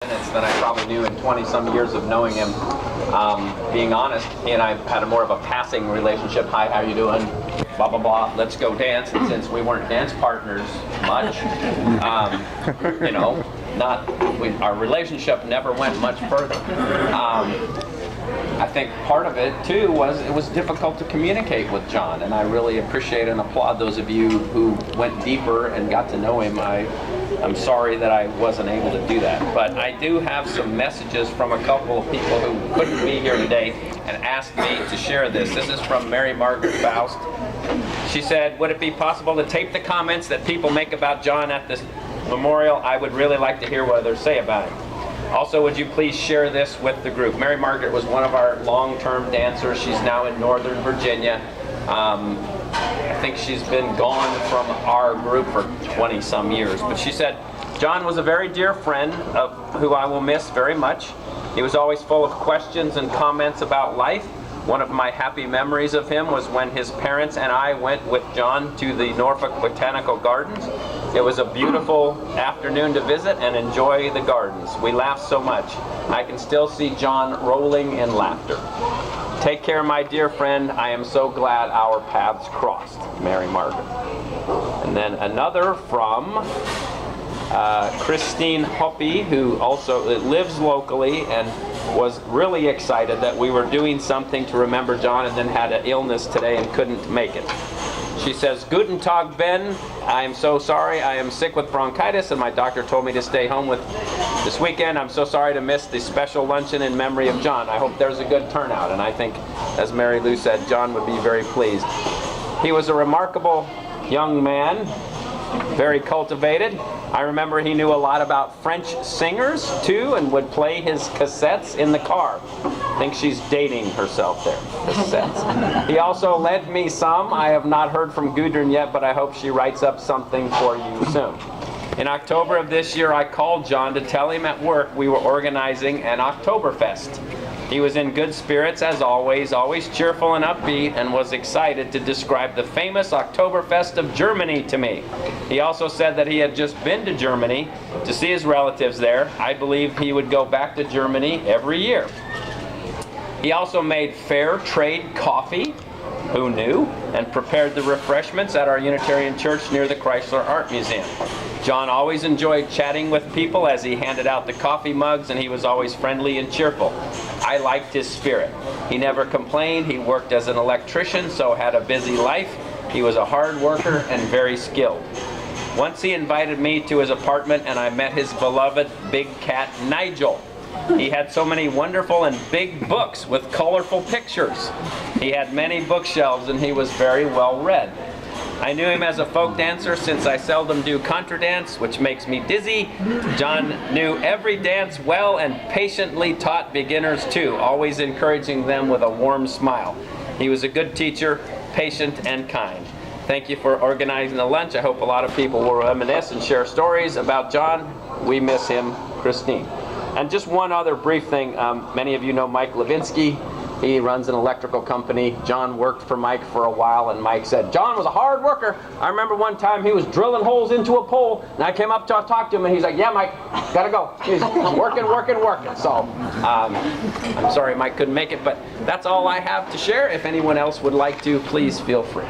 minutes than I probably knew in 20-some years of knowing him. Being honest, he and I had more of a passing relationship. Hi, how you doing? Blah, blah, blah. Let's go dance. And since we weren't dance partners much, you know, our relationship never went much further. I think part of it, too, was it was difficult to communicate with John, and I really appreciate and applaud those of you who went deeper and got to know him. I'm sorry that I wasn't able to do that, but I do have some messages from a couple of people who couldn't be here today and asked me to share this. This is from Mary Margaret Faust. She said, would it be possible to tape the comments that people make about John at this memorial? I would really like to hear what others say about him. Also, would you please share this with the group? Mary Margaret was one of our long-term dancers. She's now in Northern Virginia. I think she's been gone from our group for 20-some years. But she said, John was a very dear friend of who I will miss very much. He was always full of questions and comments about life. One of my happy memories of him was when his parents and I went with John to the Norfolk Botanical Gardens. It was a beautiful afternoon to visit and enjoy the gardens. We laughed so much. I can still see John rolling in laughter. Take care, my dear friend. I am so glad our paths crossed. Mary Margaret. And then another from Christine Hoppy, who also lives locally and was really excited that we were doing something to remember John, and then had an illness today and couldn't make it. She says, Guten Tag, Ben. I am so sorry. I am sick with bronchitis, and my doctor told me to stay home with this weekend. I'm so sorry to miss the special luncheon in memory of John. I hope there's a good turnout, and I think, as Mary Lou said, John would be very pleased. He was a remarkable young man, very cultivated. I remember he knew a lot about French singers, too, and would play his cassettes in the car. I think she's dating herself there, cassettes. He also lent me some. I have not heard from Gudrun yet, but I hope she writes up something for you soon. In October of this year, I called John to tell him at work we were organizing an Oktoberfest. He was in good spirits as always cheerful and upbeat, and was excited to describe the famous Oktoberfest of Germany to me. He also said that he had just been to Germany to see his relatives there. I believe he would go back to Germany every year. He also made fair trade coffee, who knew, and prepared the refreshments at our Unitarian Church near the Chrysler Art Museum. John always enjoyed chatting with people as he handed out the coffee mugs, and he was always friendly and cheerful. I liked his spirit. He never complained. He worked as an electrician, so had a busy life. He was a hard worker and very skilled. Once he invited me to his apartment, and I met his beloved big cat, Nigel. He had so many wonderful and big books with colorful pictures. He had many bookshelves, and he was very well read. I knew him as a folk dancer since I seldom do contra dance, which makes me dizzy. John knew every dance well and patiently taught beginners too, always encouraging them with a warm smile. He was a good teacher, patient and kind. Thank you for organizing the lunch. I hope a lot of people will reminisce and share stories about John. We miss him, Christine. And just one other brief thing. Many of you know Mike Levinsky. He runs an electrical company. John worked for Mike for a while, and Mike said, John was a hard worker. I remember one time he was drilling holes into a pole, and I came up to talk to him, and he's like, yeah, Mike, gotta go. He's working. So I'm sorry Mike couldn't make it, but that's all I have to share. If anyone else would like to, please feel free.